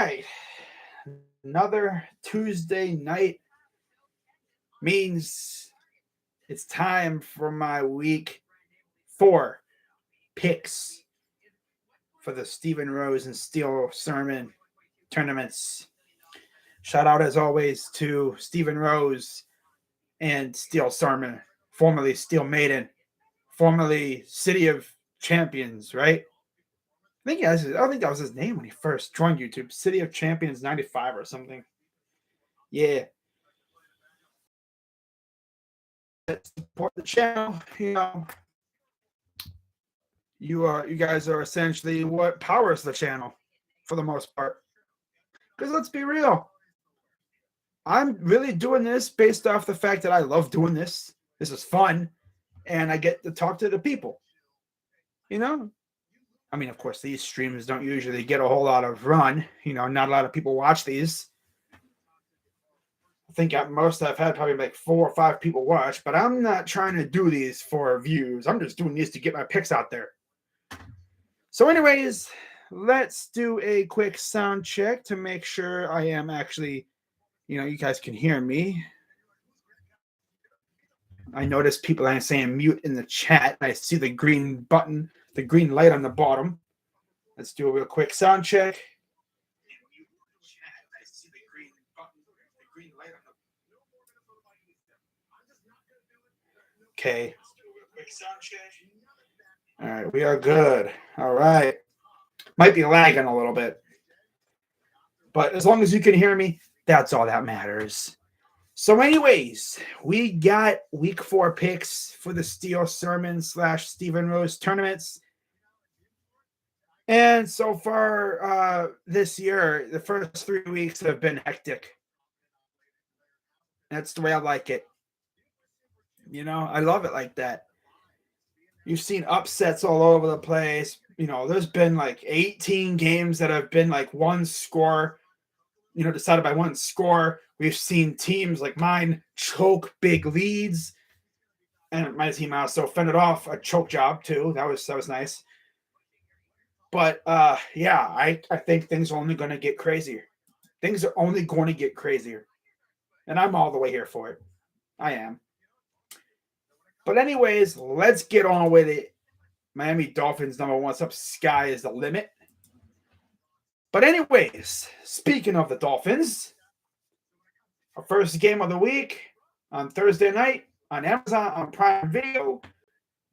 right. Another Tuesday night means it's time for my week 4 picks for the Stephen Rose and Steel Sermon tournaments. Shout out as always to Stephen Rose and Steel Sermon, formerly Steel Maiden, formerly City of Champions, right? I think that was his name when he first joined YouTube. City of Champions 95 or something. Yeah. Support the channel. You guys are essentially what powers the channel for the most part. Because let's be real. I'm really doing this based off the fact that I love doing this. This is fun. And I get to talk to the people. I mean, of course, these streams don't usually get a whole lot of run. Not a lot of people watch these. I think at most I've had probably like 4 or 5 people watch, but I'm not trying to do these for views. I'm just doing these to get my picks out there. So anyways, let's do a quick sound check to make sure I am actually, you guys can hear me. I notice people are saying mute in the chat. I see the green button, the green light on the bottom. Let's do a real quick sound check. Okay. All right, we are good. All right. Might be lagging a little bit. But as long as you can hear me, that's all that matters. So anyways, we got week 4 picks for the Steel Sermon / Stephen Rose tournaments. And so far this year, the first 3 weeks have been hectic. That's the way I like it. I love it like that. You've seen upsets all over the place. There's been like 18 games that have been like one score, decided by one score. We've seen teams like mine choke big leads. And my team also fended off a choke job too. That was nice. But yeah, I think things are only going to get crazier. Things are only going to get crazier. And I'm all the way here for it. I am. But anyways, let's get on with it. Miami Dolphins #1. Up, sky is the limit. But anyways, speaking of the Dolphins, our first game of the week on Thursday night on Amazon on Prime Video,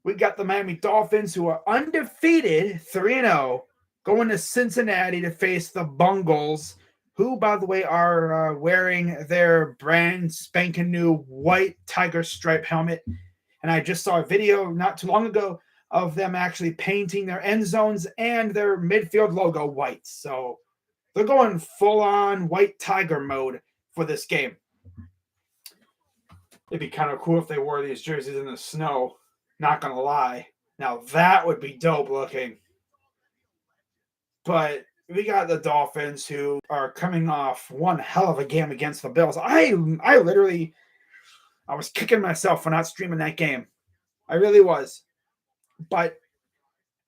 we got the Miami Dolphins, who are undefeated 3-0, going to Cincinnati to face the Bungles, who, by the way, are wearing their brand spanking new white tiger stripe helmet. And I just saw a video not too long ago of them actually painting their end zones and their midfield logo white. So they're going full-on white tiger mode for this game. It'd be kind of cool if they wore these jerseys in the snow. Not going to lie. Now, that would be dope looking. But we got the Dolphins, who are coming off one hell of a game against the Bills. I was kicking myself for not streaming that game. I really was. But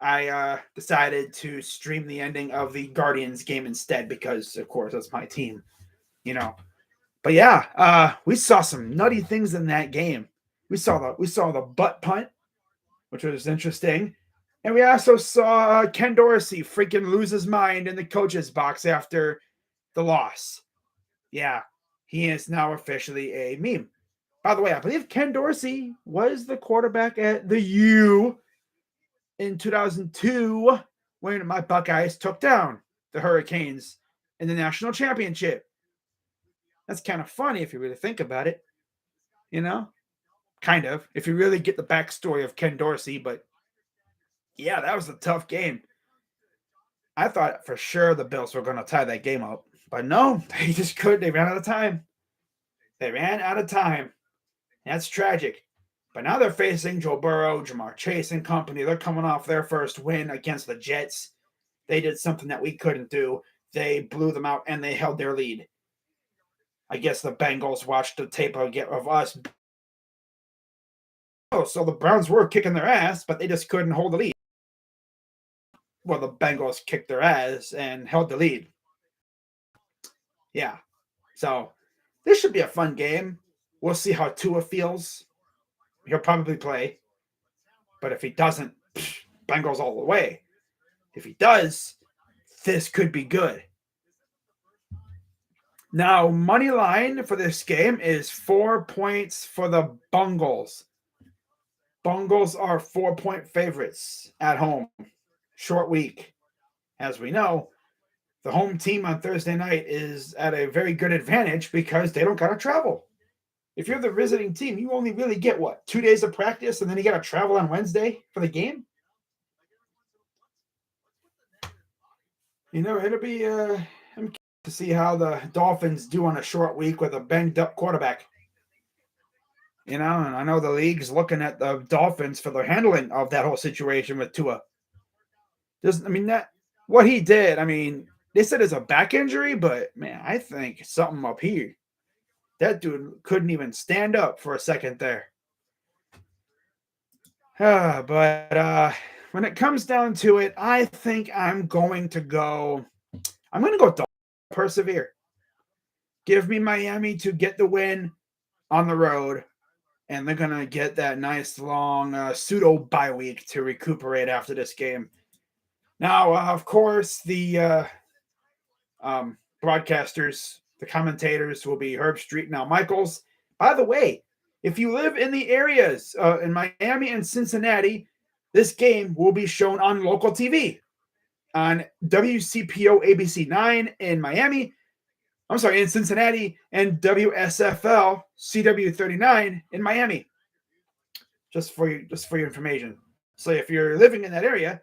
I decided to stream the ending of the Guardians game instead because, of course, that's my team. But yeah, we saw some nutty things in that game. We saw the butt punt, which was interesting. And we also saw Ken Dorsey freaking lose his mind in the coach's box after the loss. Yeah, he is now officially a meme. By the way, I believe Ken Dorsey was the quarterback at the U in 2002 when my Buckeyes took down the Hurricanes in the national championship. That's kind of funny if you really think about it. Kind of, if you really get the backstory of Ken Dorsey. But yeah, that was a tough game. I thought for sure the Bills were going to tie that game up. But no, they just couldn't. They ran out of time. That's tragic. But now they're facing Joe Burrow, Jamar Chase and company. They're coming off their first win against the Jets. They did something that we couldn't do. They blew them out and they held their lead. I guess the Bengals watched the tape of us. So the Browns were kicking their ass, but they just couldn't hold the lead. Well, the Bengals kicked their ass and held the lead. Yeah. So this should be a fun game. We'll see how Tua feels. He'll probably play. But if he doesn't, Bengals all the way. If he does, this could be good. Now, money line for this game is 4 points for the Bungles. Bungles are 4-point favorites at home. Short week. As we know, the home team on Thursday night is at a very good advantage because they don't got to travel. If you're the visiting team, you only really get, 2 days of practice, and then you got to travel on Wednesday for the game? It'll be I'm curious to see how the Dolphins do on a short week with a banged-up quarterback. And I know the league's looking at the Dolphins for the handling of that whole situation with Tua. What he did, they said it's a back injury, but man, I think something up here. That dude couldn't even stand up for a second there. But when it comes down to it, I think I'm going to go Dolphins. Persevere. Give me Miami to get the win on the road. And they're going to get that nice long pseudo bye week to recuperate after this game. Now, of course, the broadcasters, the commentators will be Herb Street and Al Michaels. By the way, if you live in the areas in Miami and Cincinnati, this game will be shown on local TV on WCPO ABC 9 in Miami. I'm sorry, in Cincinnati, and WSFL CW 39 in Miami. Just for your information. So if you're living in that area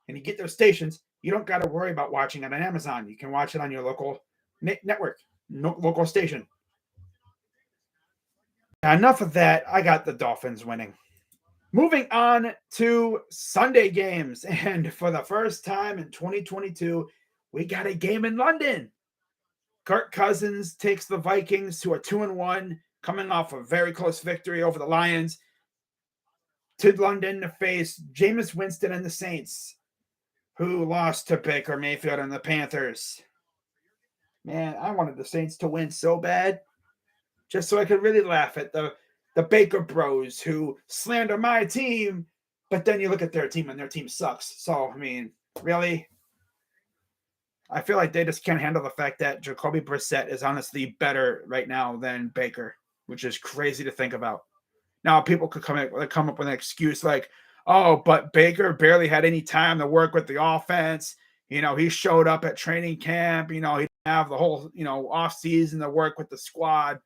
and you get those stations, you don't got to worry about watching it on Amazon. You can watch it on your local network, local station. Now, enough of that. I got the Dolphins winning. Moving on to Sunday games. And for the first time in 2022, we got a game in London. Kirk Cousins takes the Vikings to a 2-1, coming off a very close victory over the Lions, to London to face Jameis Winston and the Saints, who lost to Baker Mayfield and the Panthers. Man, I wanted the Saints to win so bad, just so I could really laugh at the Baker bros who slander my team, but then you look at their team and their team sucks. So, really? I feel like they just can't handle the fact that Jacoby Brissett is honestly better right now than Baker, which is crazy to think about. Now, people could come up with an excuse like, oh, but Baker barely had any time to work with the offense. He showed up at training camp. He didn't have the whole, off season to work with the squad.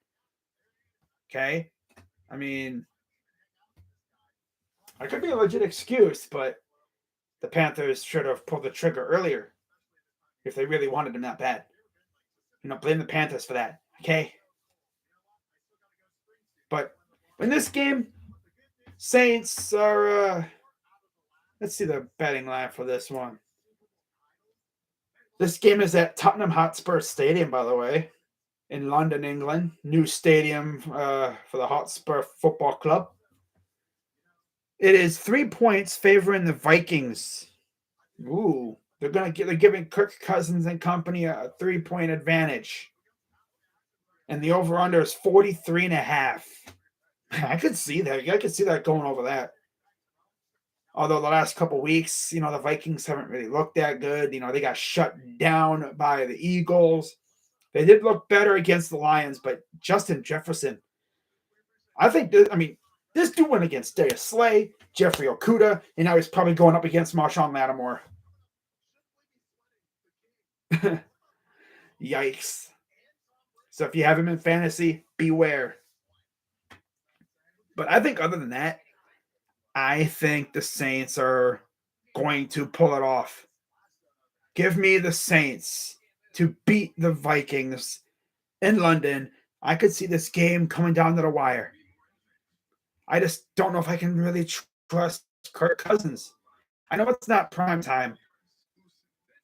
Okay. I could be a legit excuse, but the Panthers should have pulled the trigger earlier if they really wanted him that bad. Blame the Panthers for that. Okay. But in this game, Saints are, let's see the betting line for this one. This game is at Tottenham Hotspur Stadium, by the way, in London, England. New stadium for the Hotspur Football Club. It is 3 points favoring the Vikings. Ooh, they're giving Kirk Cousins and company a 3-point advantage. And the over-under is 43.5. I could see that. I could see that going over that. Although the last couple weeks, the Vikings haven't really looked that good. They got shut down by the Eagles. They did look better against the Lions, but Justin Jefferson, I think, this dude went against Darius Slay, Jeffrey Okudah, and now he's probably going up against Marshawn Lattimore. Yikes. So if you have him in fantasy, beware. But I think other than that, I think the Saints are going to pull it off. Give me the Saints to beat the Vikings in London. I could see this game coming down to the wire. I just don't know if I can really trust Kirk Cousins. I know it's not prime time,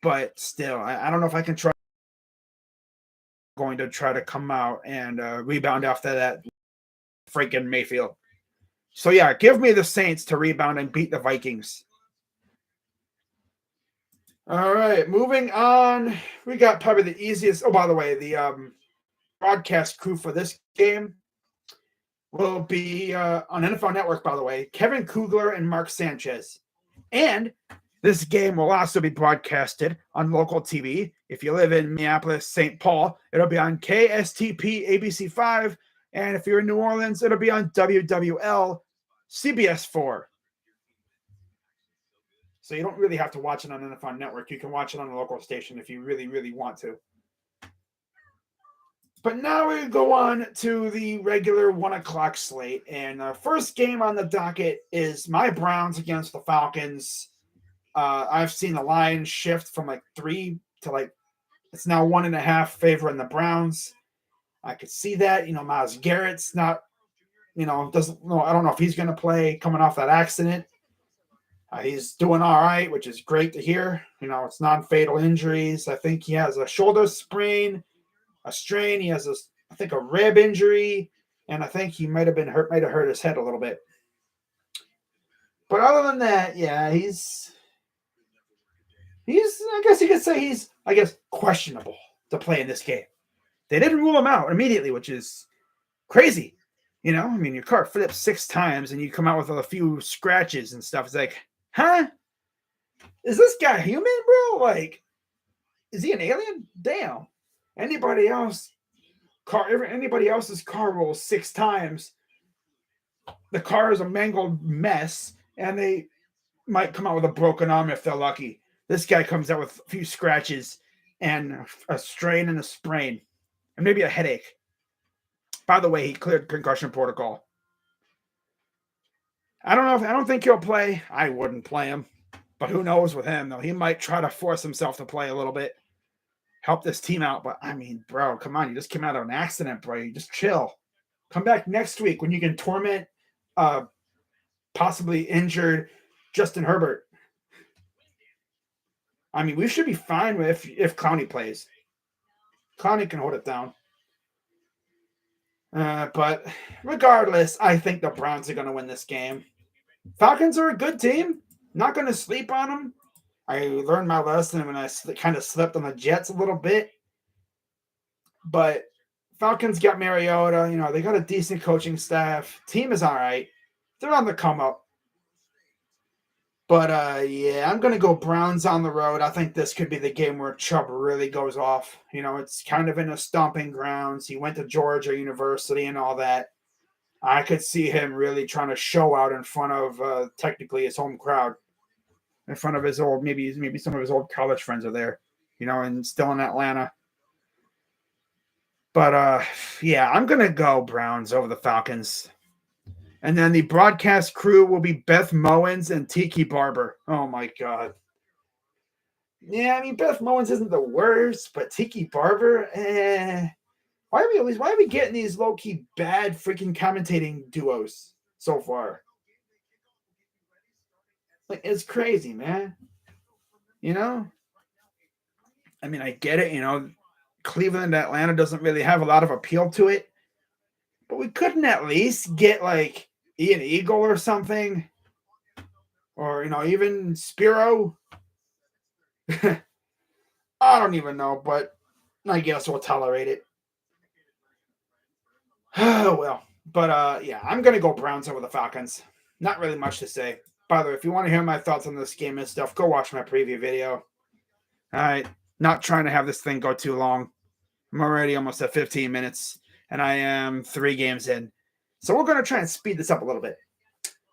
but still, I don't know if I can trust. Going to try to come out and rebound after that freaking Mayfield. So yeah, give me the Saints to rebound and beat the Vikings. All right, moving on. We got probably the easiest. Oh, by the way, the broadcast crew for this game will be on NFL Network, by the way, Kevin Kugler and Mark Sanchez. And this game will also be broadcasted on local TV. If you live in Minneapolis, St. Paul, it'll be on KSTP ABC5. And if you're in New Orleans, it'll be on WWL CBS4. So you don't really have to watch it on NFL Network. You can watch it on a local station if you really, really want to. But now we go on to the regular 1 o'clock slate. And the first game on the docket is my Browns against the Falcons. I've seen the line shift from like 3 to it's now 1.5 favoring the Browns. I could see that. Myles Garrett's not, doesn't know. I don't know if he's going to play coming off that accident. He's doing all right, which is great to hear. It's non-fatal injuries. I think he has a shoulder sprain, a strain. He has I think a rib injury, and I think he might have hurt his head a little bit. But other than that, yeah, he's I guess you could say he's questionable to play in this game. They didn't rule him out immediately, which is crazy. Your car flips 6 times and you come out with a few scratches and stuff. It's like, huh? Is this guy human, bro? Like, is he an alien? Damn. Anybody else's car rolls 6 times. The car is a mangled mess, and they might come out with a broken arm if they're lucky. This guy comes out with a few scratches and a strain and a sprain, and maybe a headache. By the way, he cleared concussion protocol. I don't think he'll play. I wouldn't play him. But who knows with him, though? He might try to force himself to play a little bit. Help this team out. But, bro, come on. You just came out of an accident, bro. You just chill. Come back next week when you can torment possibly injured Justin Herbert. We should be fine with if Clowney plays. Clowney can hold it down. But regardless, I think the Browns are going to win this game. Falcons are a good team. Not going to sleep on them. I learned my lesson when I kind of slept on the Jets a little bit. But Falcons got Mariota. They got a decent coaching staff. Team is all right. They're on the come up. But, yeah, I'm going to go Browns on the road. I think this could be the game where Chubb really goes off. It's kind of in a stomping grounds. He went to Georgia University and all that. I could see him really trying to show out in front of technically his home crowd. In front of his old, maybe some of his old college friends are there, and still in Atlanta. But, yeah, I'm going to go Browns over the Falcons. And then the broadcast crew will be Beth Mowins and Tiki Barber. Oh, my God. Yeah, Beth Mowins isn't the worst, but Tiki Barber, Why are we getting these low-key bad freaking commentating duos so far? It's crazy, man. I get it, Cleveland, Atlanta doesn't really have a lot of appeal to it. But we couldn't at least get, Ian Eagle or something. Or, even Spiro. I don't even know, but I guess we'll tolerate it. Oh, well. But, yeah, I'm going to go Browns over the Falcons. Not really much to say. By the way, if you want to hear my thoughts on this game and stuff, go watch my preview video. All right. Not trying to have this thing go too long. I'm already almost at 15 minutes, and I am 3 games in. So we're going to try and speed this up a little bit.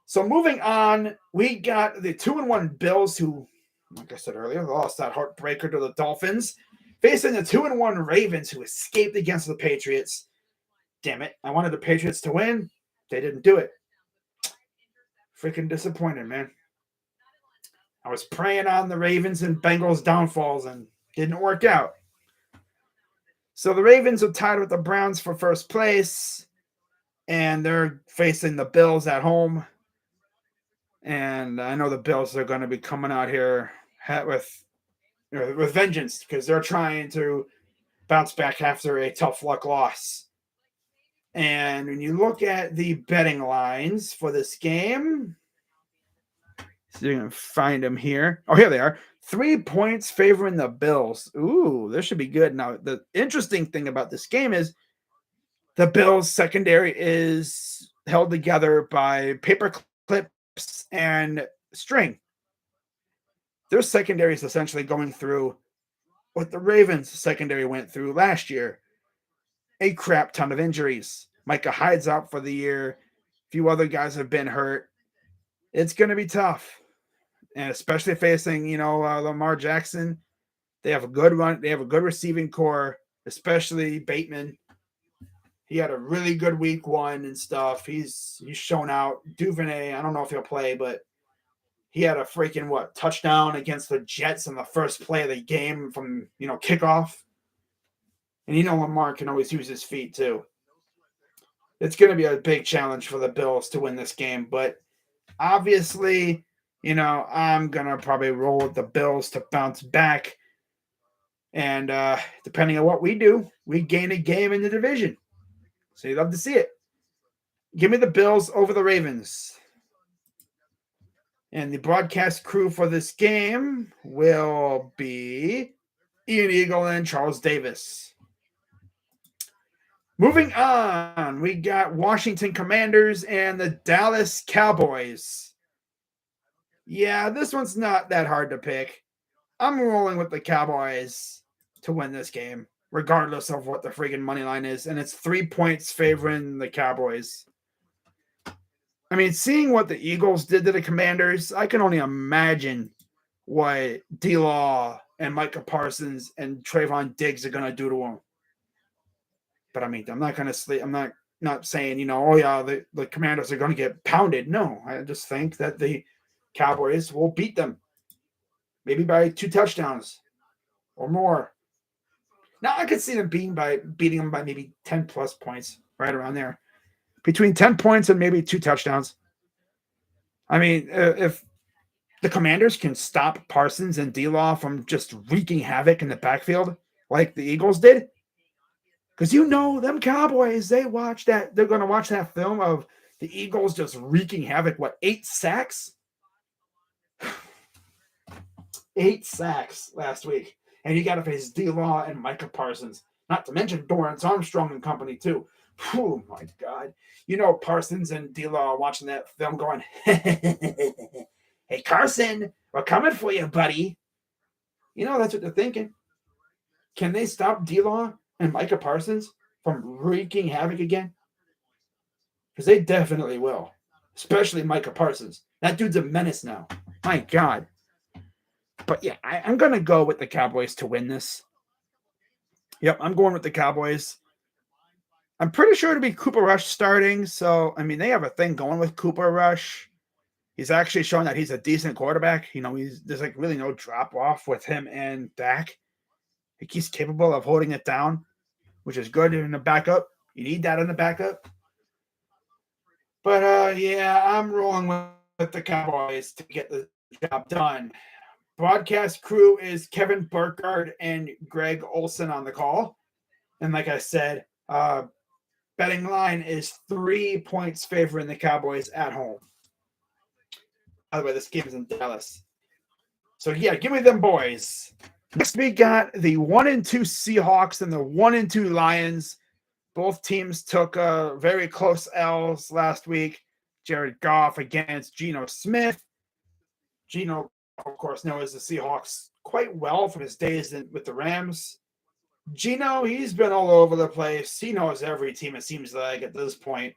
So moving on, we got the 2-1 Bills who, like I said earlier, lost that heartbreaker to the Dolphins, facing the 2-1 Ravens who escaped against the Patriots. Damn it. I wanted the Patriots to win. They didn't do it. Freaking disappointed, man. I was praying on the Ravens and Bengals downfalls and didn't work out. So the Ravens are tied with the Browns for first place, and they're facing the Bills at home. And I know the Bills are going to be coming out here with vengeance because they're trying to bounce back after a tough luck loss. And when you look at the betting lines for this game, so you're going to find them here. Oh, here they are. 3 points favoring the Bills. Ooh, this should be good. Now, the interesting thing about this game is the Bills' secondary is held together by paper clips and string. Their secondary is essentially going through what the Ravens' secondary went through last year. A crap ton of injuries. Micah Hyde's out for the year. A few other guys have been hurt. It's going to be tough. And especially facing, Lamar Jackson. They have a good run. They have a good receiving core, especially Bateman. He had a really good week 1 and stuff. He's shown out. Duvernay, I don't know if he'll play, but he had a freaking touchdown against the Jets in the first play of the game from kickoff. And Lamar can always use his feet too. It's going to be a big challenge for the Bills to win this game, but obviously, I'm going to probably roll with the Bills to bounce back. And depending on what we do, we gain a game in the division. So you'd love to see it. Give me the Bills over the Ravens. And the broadcast crew for this game will be Ian Eagle and Charles Davis. Moving on, we got Washington Commanders and the Dallas Cowboys. Yeah, this one's not that hard to pick. I'm rolling with the Cowboys to win this game, regardless of what the freaking money line is. And it's 3 points favoring the Cowboys. I mean, seeing what the Eagles did to the Commanders, I can only imagine what D-Law and Micah Parsons and Trayvon Diggs are going to do to them. But I mean, I'm not going to sleep. I'm not saying, the Commanders are going to get pounded. No, I just think that the Cowboys will beat them. Maybe by 2 touchdowns or more. Now, I could see them beating them by maybe 10 plus points, right around there. Between 10 points and maybe 2 touchdowns. I mean, if the Commanders can stop Parsons and D-Law from just wreaking havoc in the backfield like the Eagles did, because them Cowboys, they're going to watch that film of the Eagles just wreaking havoc. 8 sacks? 8 sacks last week. And you got to face D-Law and Micah Parsons. Not to mention Dorrance Armstrong and company, too. Oh, my God. Parsons and D-Law are watching that film going, hey, Carson, we're coming for you, buddy. That's what they're thinking. Can they stop D-Law and Micah Parsons from wreaking havoc again? Because they definitely will. Especially Micah Parsons. That dude's a menace now. My God. But yeah, I'm going to go with the Cowboys to win this. Yep, I'm going with the Cowboys. I'm pretty sure it'll be Cooper Rush starting. So, I mean, they have a thing going with Cooper Rush. He's actually showing that he's a decent quarterback. There's really no drop off with him and Dak. He's capable of holding it down, which is good in the backup. You need that in the backup. But, yeah, I'm rolling with the Cowboys to get the job done. Broadcast crew is Kevin Burkhardt and Greg Olson on the call. And like I said, betting line is 3 points favoring the Cowboys at home. By the way, this game is in Dallas. So, yeah, give me them boys. Next, we got the 1-2 Seahawks and the 1-2 Lions. Both teams took very close L's last week. Jared Goff against Geno Smith. Geno, of course, knows the Seahawks quite well from his days with the Rams. Geno, he's been all over the place. He knows every team, it seems like, at this point.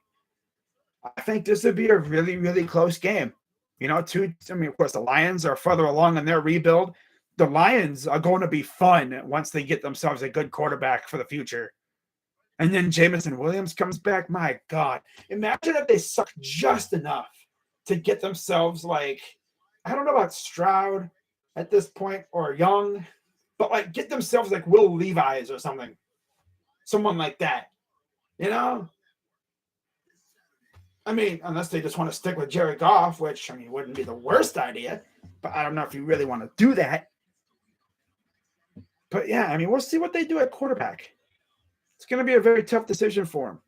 I think this would be a really, really close game. Of course, the Lions are further along in their rebuild. The Lions are going to be fun once they get themselves a good quarterback for the future. And then Jameson Williams comes back. My God. Imagine if they suck just enough to get themselves, I don't know about Stroud at this point or Young, but get themselves Will Levis or something. Someone like that. I mean, unless they just want to stick with Jared Goff, which, wouldn't be the worst idea. But I don't know if you really want to do that. But, yeah, we'll see what they do at quarterback. It's going to be a very tough decision for him.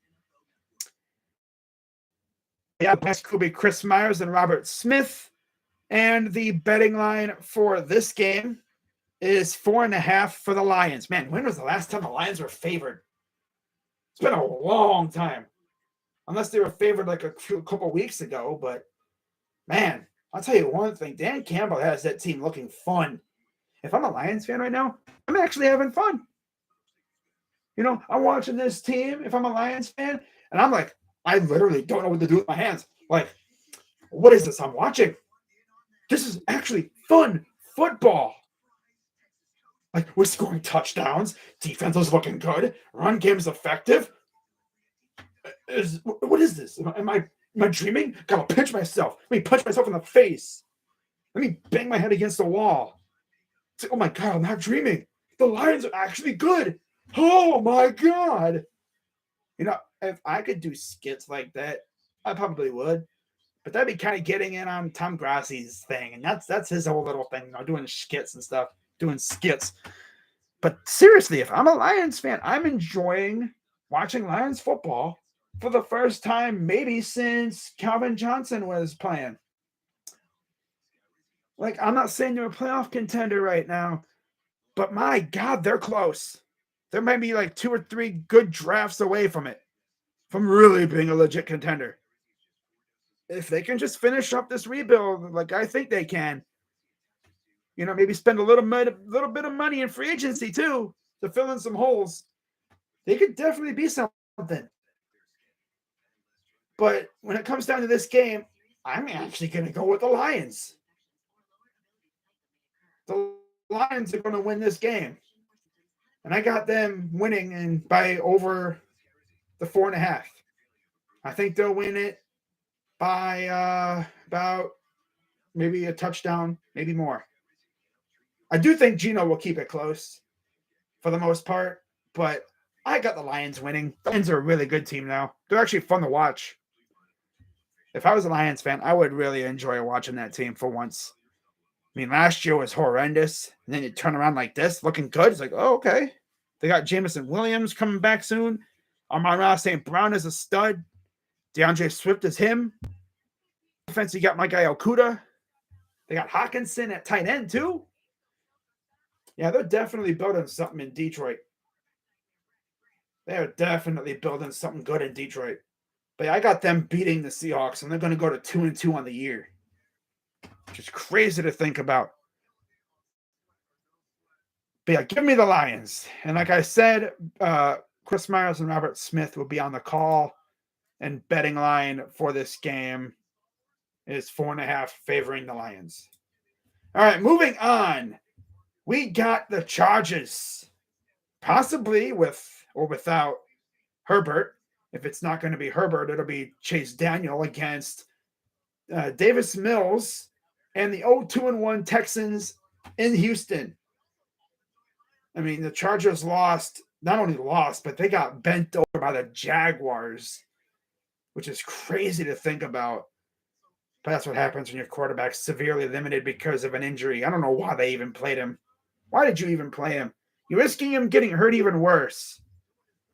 Yeah, best could be Chris Myers and Robert Smith. And the betting line for this game is 4.5 for the Lions. Man, when was the last time the Lions were favored? It's been a long time. Unless they were favored like a couple weeks ago. But, man, I'll tell you one thing. Dan Campbell has that team looking fun. If I'm a Lions fan right now, I'm actually having fun. You know, I'm watching this team, if I'm a Lions fan, and I'm like, I literally don't know what to do with my hands. Like, what is this I'm watching? This is actually fun football. Like, we're scoring touchdowns. Defense is looking good. Run game is effective. What is this? Am I dreaming? Gotta pinch myself. Let me punch myself in the face. Let me bang my head against the wall. It's like, oh my God, I'm not dreaming. The Lions are actually good. Oh my God. You know, if I could do skits like that, I probably would. But that'd be kind of getting in on Tom Grassi's thing. And that's his whole little thing, you know, doing skits and stuff, doing skits. But seriously, if I'm a Lions fan, I'm enjoying watching Lions football for the first time maybe since Calvin Johnson was playing. Like, I'm not saying they're a playoff contender right now, but my God, they're close. There might be like 2 or 3 good drafts away from it, from really being a legit contender. If they can just finish up this rebuild like I think they can, you know, maybe spend a little bit of money in free agency too to fill in some holes, they could definitely be something. But when it comes down to this game, I'm actually going to go with the Lions. The Lions are going to win this game. And I got them winning and by over the 4.5. I think they'll win it by about maybe a touchdown, maybe more. I do think Geno will keep it close for the most part, but I got the Lions winning. The Lions are a really good team now. They're actually fun to watch. If I was a Lions fan, I would really enjoy watching that team for once. I mean, last year was horrendous, and then you turn around like this, looking good. It's like, oh, okay. They got Jameson Williams coming back soon. Amon-Ra St. Brown is a stud. DeAndre Swift is him. Defense, you got my guy Okuda. They got Hawkinson at tight end, too. Yeah, they're definitely building something in Detroit. They're definitely building something good in Detroit. But I got them beating the Seahawks, and they're going to go to 2-2 on the year. Which is crazy to think about. But yeah, give me the Lions. And like I said, Chris Myers and Robert Smith will be on the call. And betting line for this game is 4.5 favoring the Lions. All right, moving on. We got the Chargers. Possibly with or without Herbert. If it's not going to be Herbert, it'll be Chase Daniel against Davis Mills and the 0-2-1 Texans in Houston. I mean, the Chargers not only lost, but they got bent over by the Jaguars, which is crazy to think about. But that's what happens when your quarterback's severely limited because of an injury. I don't know why they even played him. Why did you even play him? You're risking him getting hurt even worse.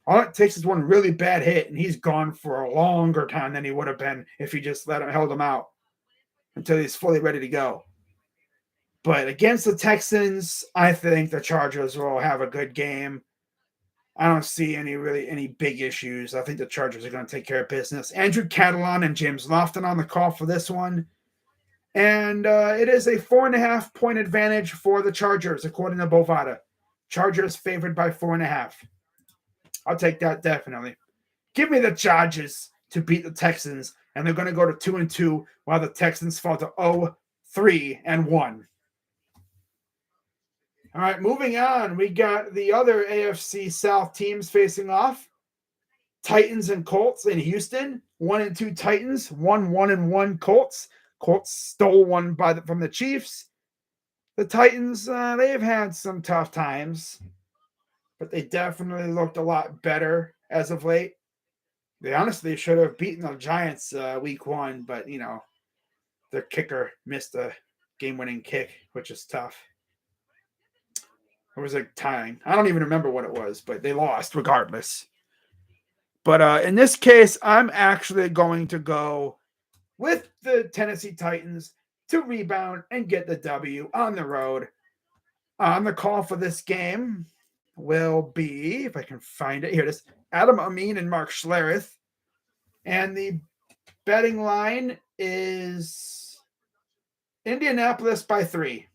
All it takes is one really bad hit, and he's gone for a longer time than he would have been if he just held him out until he's fully ready to go. But against the Texans, I think the Chargers will have a good game. I don't see any big issues. I think the Chargers are going to take care of business. Andrew Catalon and James Lofton on the call for this one. And it is a 4.5 point advantage for the Chargers, according to Bovada. Chargers favored by 4.5. I'll take that definitely. Give me the Chargers to beat the Texans, and they're going to go to 2-2 while the Texans fall to 0-3-1. All right, moving on. We got the other AFC South teams facing off. Titans and Colts in Houston. 1-2 Titans, 1-1 Colts. Colts stole one from the Chiefs. The Titans, they've had some tough times, but they definitely looked a lot better as of late. They honestly should have beaten the Giants week 1, but, you know, their kicker missed a game-winning kick, which is tough. It was like tying. I don't even remember what it was, but they lost regardless. But in this case, I'm actually going to go with the Tennessee Titans to rebound and get the W on the road. On the call for this game will be, if I can find it, here it is, Adam Amin and Mark Schlereth. And the betting line is Indianapolis by 3.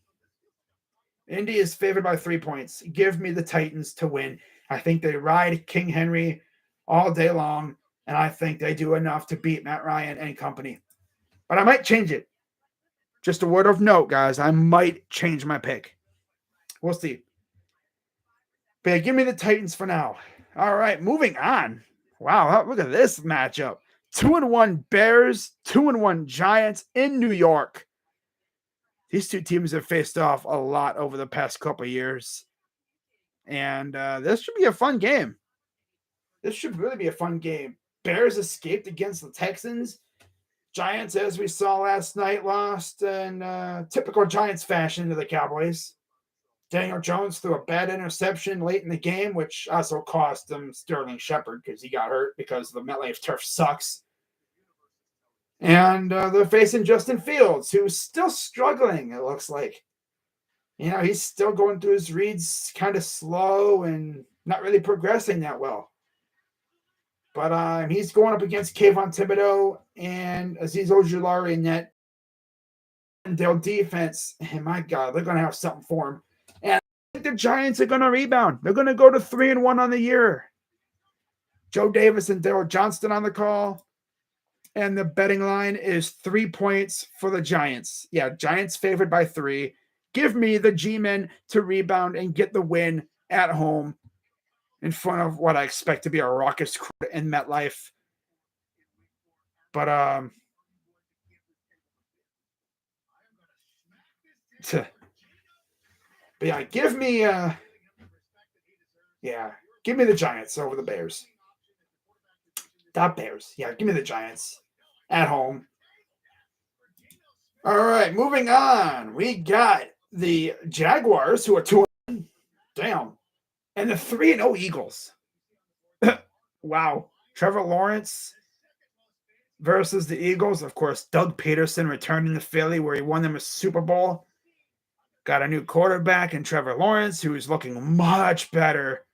Indy is favored by 3 points. Give me the Titans to win. I think they ride King Henry all day long, and I think they do enough to beat Matt Ryan and company. But I might change it. Just a word of note, guys. I might change my pick. We'll see. But yeah, give me the Titans for now. All right, moving on. Wow, look at this matchup. 2-1 Bears, 2-1 Giants in New York. These two teams have faced off a lot over the past couple of years. And this should be a fun game. This should really be a fun game. Bears escaped against the Texans. Giants, as we saw last night, lost in typical Giants fashion to the Cowboys. Daniel Jones threw a bad interception late in the game, which also cost them Sterling Shepard because he got hurt because the MetLife turf sucks. And they're facing Justin Fields, who's still struggling, it looks like. You know, he's still going through his reads kind of slow and not really progressing that well. But he's going up against Kayvon Thibodeau and Azeez Ojulari in that. And their defense, and my God, they're going to have something for him. And I think the Giants are going to rebound. They're going to go to 3-1 on the year. Joe Davis and Daryl Johnston on the call. And the betting line is 3 points for the Giants. Yeah, Giants favored by 3. Give me the G-men to rebound and get the win at home in front of what I expect to be a raucous crowd in MetLife. But yeah, give me the Giants over the Bears. Not Bears. Yeah, give me the Giants at home. All right, moving on. We got the Jaguars, who are 2-1. Damn. And the 3-0 Eagles. Wow. Trevor Lawrence versus the Eagles. Of course, Doug Peterson returning to Philly, where he won them a Super Bowl. Got a new quarterback in Trevor Lawrence, who is looking much better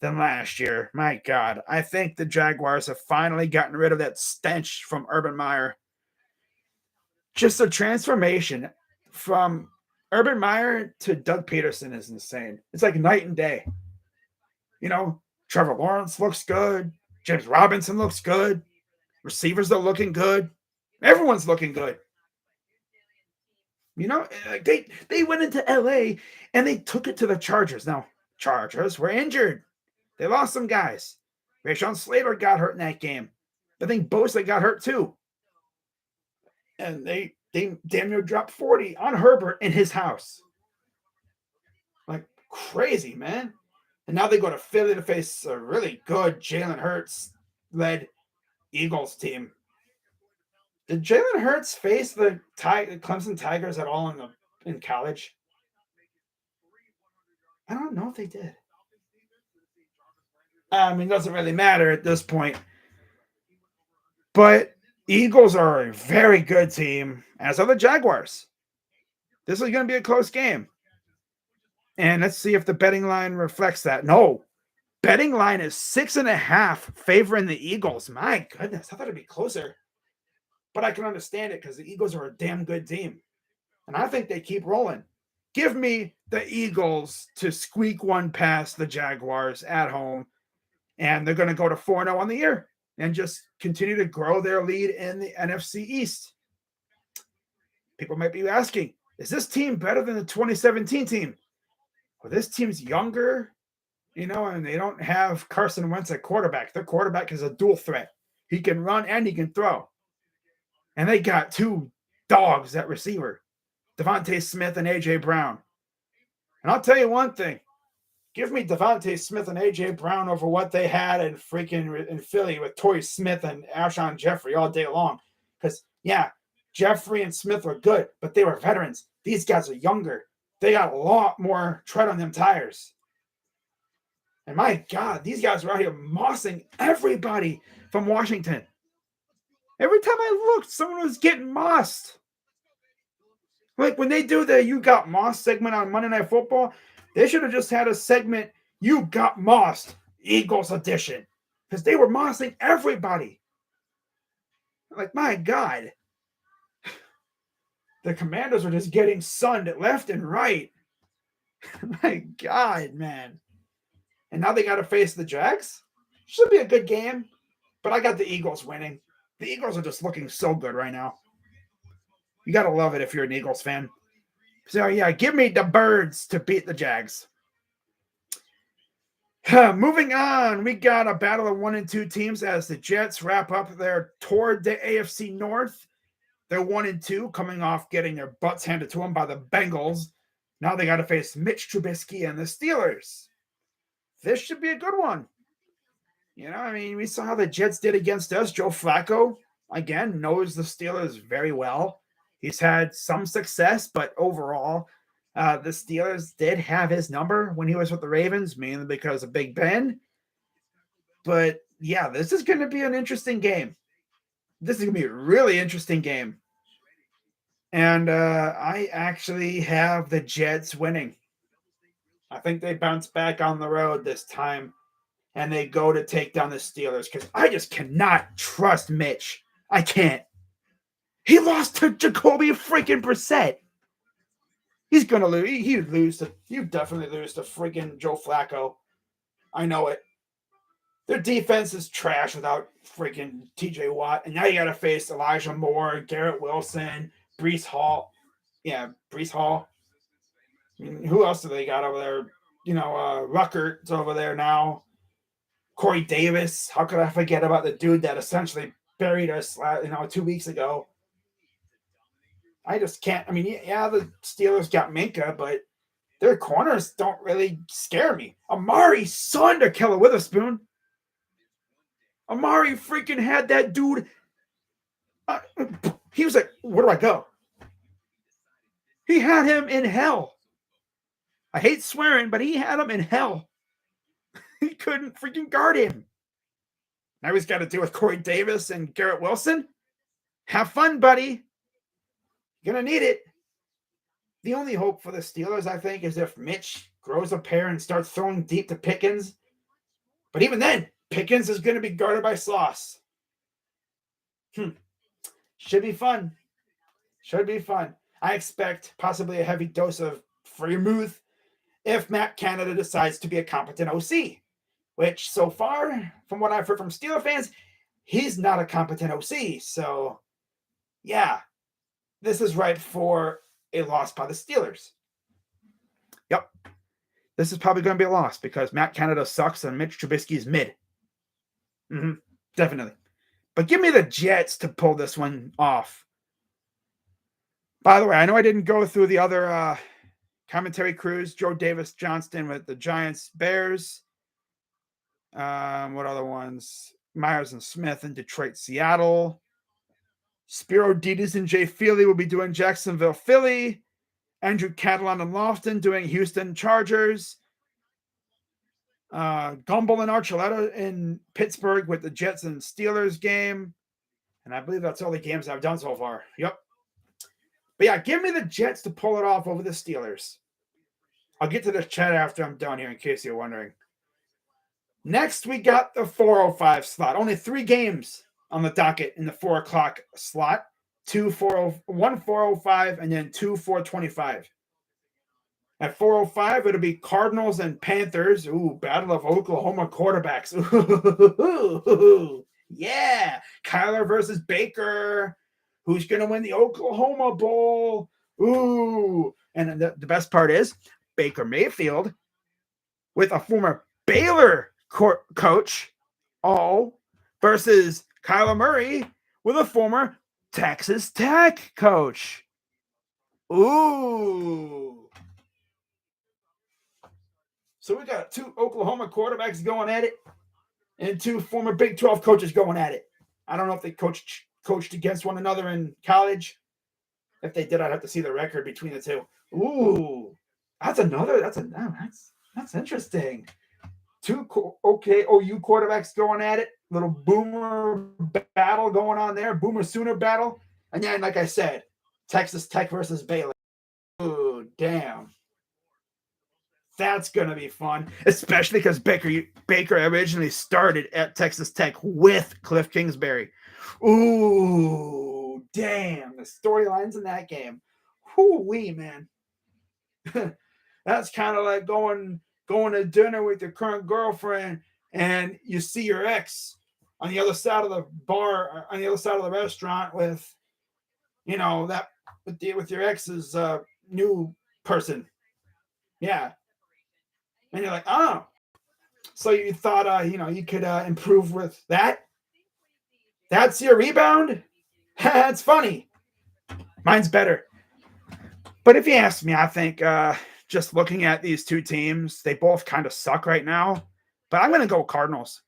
than last year. My God. I think the Jaguars have finally gotten rid of that stench from Urban Meyer. Just a transformation from Urban Meyer to Doug Peterson is insane. It's like night and day. You know, Trevor Lawrence looks good. James Robinson looks good. Receivers are looking good. Everyone's looking good. You know, they went into LA and they took it to the Chargers. Now, Chargers were injured. They lost some guys. Rashawn Slater got hurt in that game. I think Bosa got hurt too. And they damn near dropped 40 on Herbert in his house. Like crazy, man. And now they go to Philly to face a really good Jalen Hurts-led Eagles team. Did Jalen Hurts face the Clemson Tigers at all in college? I don't know if they did. I mean, it doesn't really matter at this point. But Eagles are a very good team, as are the Jaguars. This is going to be a close game. And let's see if the betting line reflects that. No. Betting line is 6.5 favoring the Eagles. My goodness, I thought it'd be closer. But I can understand it because the Eagles are a damn good team. And I think they keep rolling. Give me the Eagles to squeak one past the Jaguars at home. And they're going to go to 4-0 on the year and just continue to grow their lead in the NFC East. People might be asking, is this team better than the 2017 team? Well, this team's younger, you know, and they don't have Carson Wentz at quarterback. Their quarterback is a dual threat. He can run and he can throw. And they got two dogs at receiver, Devontae Smith and A.J. Brown. And I'll tell you one thing. Give me Devontae Smith and A.J. Brown over what they had in Philly with Torrey Smith and Alshon Jeffrey all day long. Because, yeah, Jeffrey and Smith were good, but they were veterans. These guys are younger. They got a lot more tread on them tires. And my God, these guys are out here mossing everybody from Washington. Every time I looked, someone was getting mossed. Like when they do the You Got Mossed segment on Monday Night Football, they should have just had a segment, You Got Mossed, Eagles edition. Because they were mossing everybody. Like, my God. The Commanders are just getting sunned left and right. My God, man. And now they got to face the Jags? Should be a good game. But I got the Eagles winning. The Eagles are just looking so good right now. You got to love it if you're an Eagles fan. So, yeah, give me the Birds to beat the Jags. Moving on, we got a battle of 1 and 2 teams as the Jets wrap up their tour the AFC North. They're 1 and 2, coming off getting their butts handed to them by the Bengals. Now they got to face Mitch Trubisky and the Steelers. This should be a good one. You know, I mean, we saw how the Jets did against us. Joe Flacco, again, knows the Steelers very well. He's had some success, but overall, the Steelers did have his number when he was with the Ravens, mainly because of Big Ben. But, yeah, this is going to be an interesting game. This is going to be a really interesting game. And I actually have the Jets winning. I think they bounce back on the road this time, and they go to take down the Steelers because I just cannot trust Mitch. I can't. He lost to Jacoby freaking Brissett. He's going to lose. He'd definitely lose to freaking Joe Flacco. I know it. Their defense is trash without freaking TJ Watt. And now you got to face Elijah Moore, Garrett Wilson, Breece Hall. Yeah, Breece Hall. I mean, who else do they got over there? You know, Ruckert's over there now. Corey Davis. How could I forget about the dude that essentially buried us, 2 weeks ago? I just can't. I mean, yeah, the Steelers got Minka, but their corners don't really scare me. Amari Saunders, Killer Witherspoon. Amari freaking had that dude. He was like, where do I go? He had him in hell. I hate swearing, but he had him in hell. He couldn't freaking guard him. Now he's got to deal with Corey Davis and Garrett Wilson. Have fun, buddy. You're going to need it. The only hope for the Steelers, I think, is if Mitch grows a pair and starts throwing deep to Pickens. But even then, Pickens is going to be guarded by Sloss. Should be fun. Should be fun. I expect possibly a heavy dose of Freiermuth if Matt Canada decides to be a competent OC, which so far, from what I've heard from Steeler fans, he's not a competent OC. So, yeah, this is right for a loss by the Steelers. Yep. This is probably going to be a loss because Matt Canada sucks and Mitch Trubisky is mid. Definitely. But give me the Jets to pull this one off. By the way, I know I didn't go through the other commentary crews. Joe Davis Johnston with the Giants, Bears. What other ones? Myers and Smith in Detroit, Seattle. Spiro Ditas and Jay Feely will be doing Jacksonville, Philly. Andrew Catalan and Lofton doing Houston Chargers. Gumbel and Archuleta in Pittsburgh with the Jets and Steelers game. And I believe that's all the games I've done so far. Yep. But yeah, give me the Jets to pull it off over the Steelers. I'll get to the chat after I'm done here in case you're wondering. Next, we got the 4:05 slot. Only 3 games on the docket in the 4 o'clock slot. 1 4:05 and then 2 4:25. At 4:05, it'll be Cardinals and Panthers. Ooh, battle of Oklahoma quarterbacks. Ooh, yeah. Kyler versus Baker. Who's going to win the Oklahoma Bowl? Ooh. And the best part is Baker Mayfield with a former Baylor coach, versus Kyler Murray with a former Texas Tech coach. Ooh. So we got 2 Oklahoma quarterbacks going at it and 2 former Big 12 coaches going at it. I don't know if they coached against one another in college. If they did, I'd have to see the record between the 2. Ooh. That's interesting. 2 OU quarterbacks going at it. Little boomer battle going on there. Boomer Sooner battle. And then, like I said, Texas Tech versus Baylor. damn. That's going to be fun, especially because Baker originally started at Texas Tech with Cliff Kingsbury. Ooh, damn. The storylines in that game. Whoo-wee, man. That's kind of like going to dinner with your current girlfriend and you see your ex on the other side of the bar, on the other side of the restaurant with, that with your ex's new person. Yeah. And you're like, oh, so you thought, you could improve with that? That's your rebound? That's funny. Mine's better. But if you ask me, I think just looking at these two teams, they both kind of suck right now. But I'm going to go Cardinals.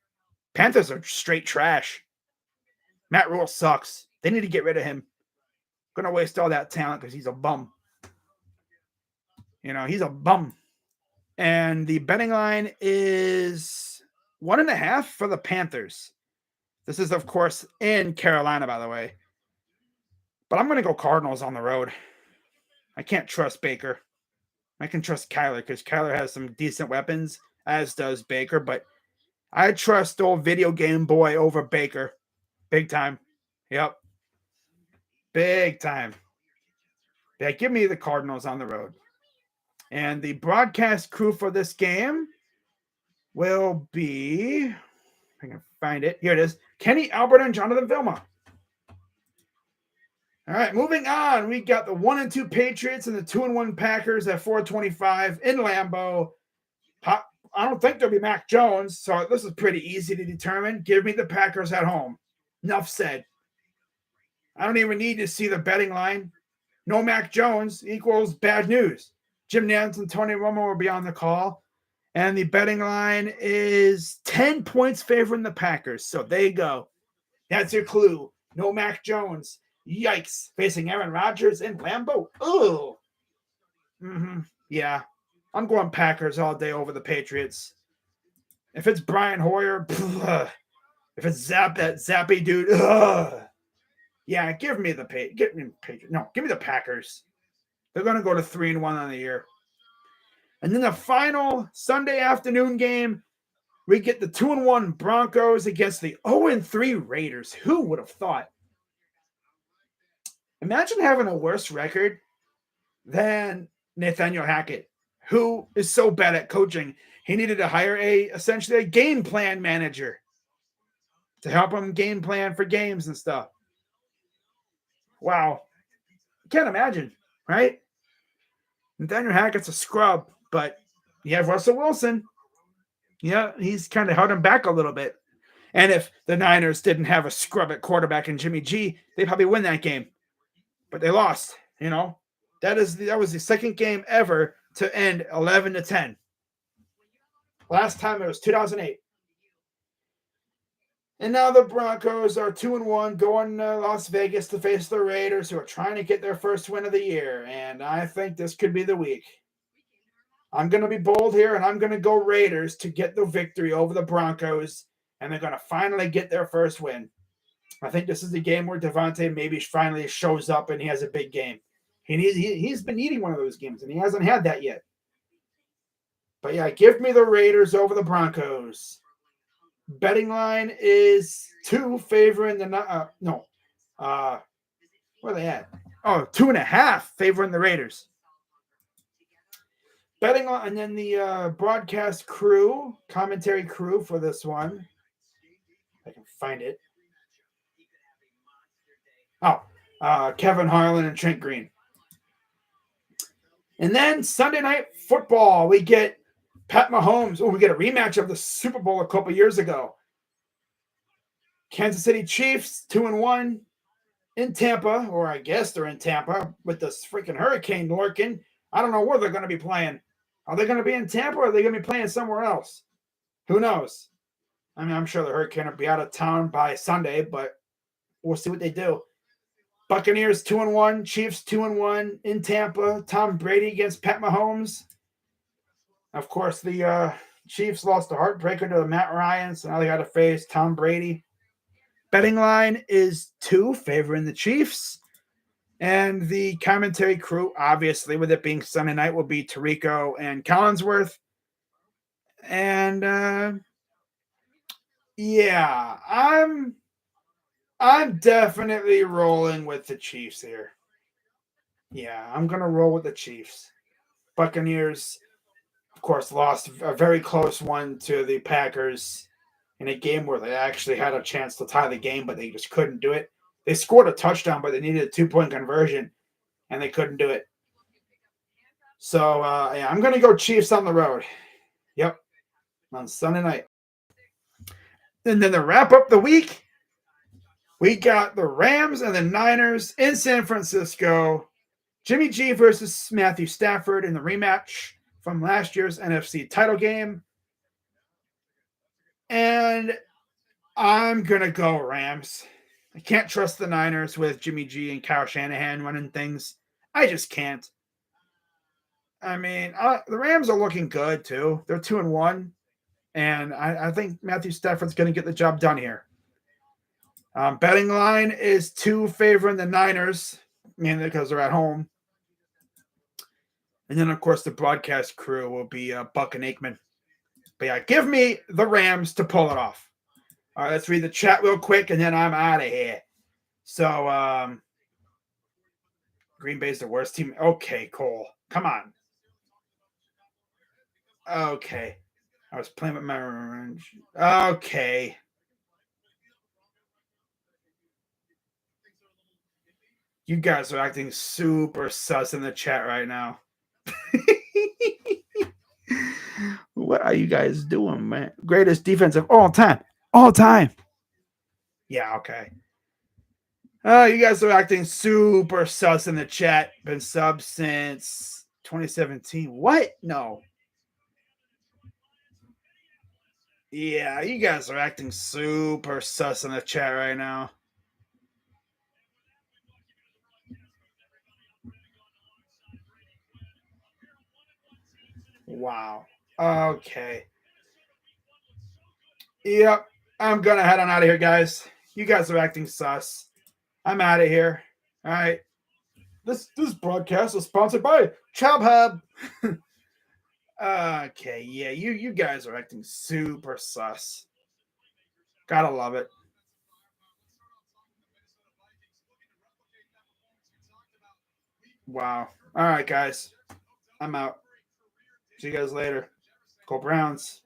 Panthers are straight trash. Matt Rule sucks. They need to get rid of him. Going to waste all that talent because he's a bum. He's a bum. And the betting line is 1.5 for the Panthers. This is, of course, in Carolina, by the way. But I'm going to go Cardinals on the road. I can't trust Baker. I can trust Kyler because Kyler has some decent weapons, as does Baker. But I trust old video game boy over Baker. Big time. Yep. Big time. Yeah, give me the Cardinals on the road. And the broadcast crew for this game will be, if I can find it. Here it is. Kenny Albert and Jonathan Vilma. All right, moving on. We got the 1-2 Patriots and the 2-1 Packers at 425 in Lambeau. I don't think there'll be Mac Jones, so this is pretty easy to determine. Give me the Packers at home. Enough said. I don't even need to see the betting line. No Mac Jones equals bad news. Jim Nantz and Tony Romo will be on the call. And the betting line is 10 points favoring the Packers. So there you go. That's your clue. No Mac Jones. Yikes. Facing Aaron Rodgers in Lambeau. Oh. Yeah. I'm going Packers all day over the Patriots. If it's Brian Hoyer, if it's that Zappy dude, yeah, give me the Patriots. No, give me the Packers. They're going to go to 3-1 on the year. And then the final Sunday afternoon game, we get the 2-1 Broncos against the 0-3 Raiders. Who would have thought? Imagine having a worse record than Nathaniel Hackett, who is so bad at coaching. He needed to hire essentially a game plan manager to help him game plan for games and stuff. Wow. Can't imagine, right? Nathaniel Hackett's a scrub, but you have Russell Wilson. Yeah, he's kind of held him back a little bit. And if the Niners didn't have a scrub at quarterback in Jimmy G, they'd probably win that game. But they lost, That was the second game ever to end 11-10. Last time it was 2008. And now the Broncos are 2-1, going to Las Vegas to face the Raiders, who are trying to get their first win of the year. And I think this could be the week. I'm going to be bold here, and I'm going to go Raiders to get the victory over the Broncos, and they're going to finally get their first win. I think this is the game where Devontae maybe finally shows up and he has a big game. He's been needing one of those games, and he hasn't had that yet. But yeah, give me the Raiders over the Broncos. Betting line is 2 favoring the where are they at? Oh, 2.5 favoring the Raiders. Betting on, and then the broadcast crew, commentary crew for this one. If I can find it. Kevin Harlan and Trent Green. And then Sunday Night Football, we get Pat Mahomes. We get a rematch of the Super Bowl a couple years ago. Kansas City Chiefs, 2-1 in Tampa, or I guess they're in Tampa with this freaking hurricane lurking. I don't know where they're going to be playing. Are they going to be in Tampa or are they going to be playing somewhere else? Who knows? I mean, I'm sure the hurricane will be out of town by Sunday, but we'll see what they do. Buccaneers 2-1, Chiefs 2-1 in Tampa. Tom Brady against Pat Mahomes. Of course, the Chiefs lost a heartbreaker to Matt Ryan, so now they got to face Tom Brady. Betting line is 2 favoring the Chiefs. And the commentary crew, obviously, with it being Sunday night, will be Tirico and Collinsworth. And yeah, I'm definitely rolling with the Chiefs here. Yeah, I'm gonna roll with the Chiefs. Buccaneers, of course, lost a very close one to the Packers in a game where they actually had a chance to tie the game, but they just couldn't do it. They scored a touchdown, but they needed a 2-point conversion, and they couldn't do it. So yeah, I'm gonna go Chiefs on the road. Yep, on Sunday night. And then to wrap up the week, we got the Rams and the Niners in San Francisco. Jimmy G versus Matthew Stafford in the rematch from last year's NFC title game. And I'm going to go Rams. I can't trust the Niners with Jimmy G and Kyle Shanahan running things. I just can't. I mean, the Rams are looking good too. They're 2-1. And I think Matthew Stafford's going to get the job done here. Betting line is 2 favoring the Niners, mainly because they're at home. And then, of course, the broadcast crew will be Buck and Aikman. But yeah, give me the Rams to pull it off. All right, let's read the chat real quick, and then I'm out of here. So, Green Bay's the worst team. Okay, Cole. Come on. Okay. I was playing with my orange. Okay. You guys are acting super sus in the chat right now. What are you guys doing, man? Greatest defense of all time. All time. Yeah, okay. You guys are acting super sus in the chat. Been sub since 2017. What? No. Yeah, you guys are acting super sus in the chat right now. Wow. Okay. Yep. I'm gonna head on out of here, guys. You guys are acting sus. I'm out of here. All right. This broadcast is sponsored by Chub Hub. Okay, yeah, you guys are acting super sus. Gotta love it. Wow. All right, guys. I'm out. See you guys later. Go Browns.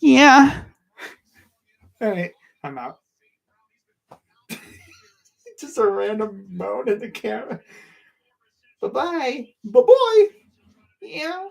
Yeah. All right. I'm out. Just a random moan in the camera. Bye bye. Bye bye. Yeah.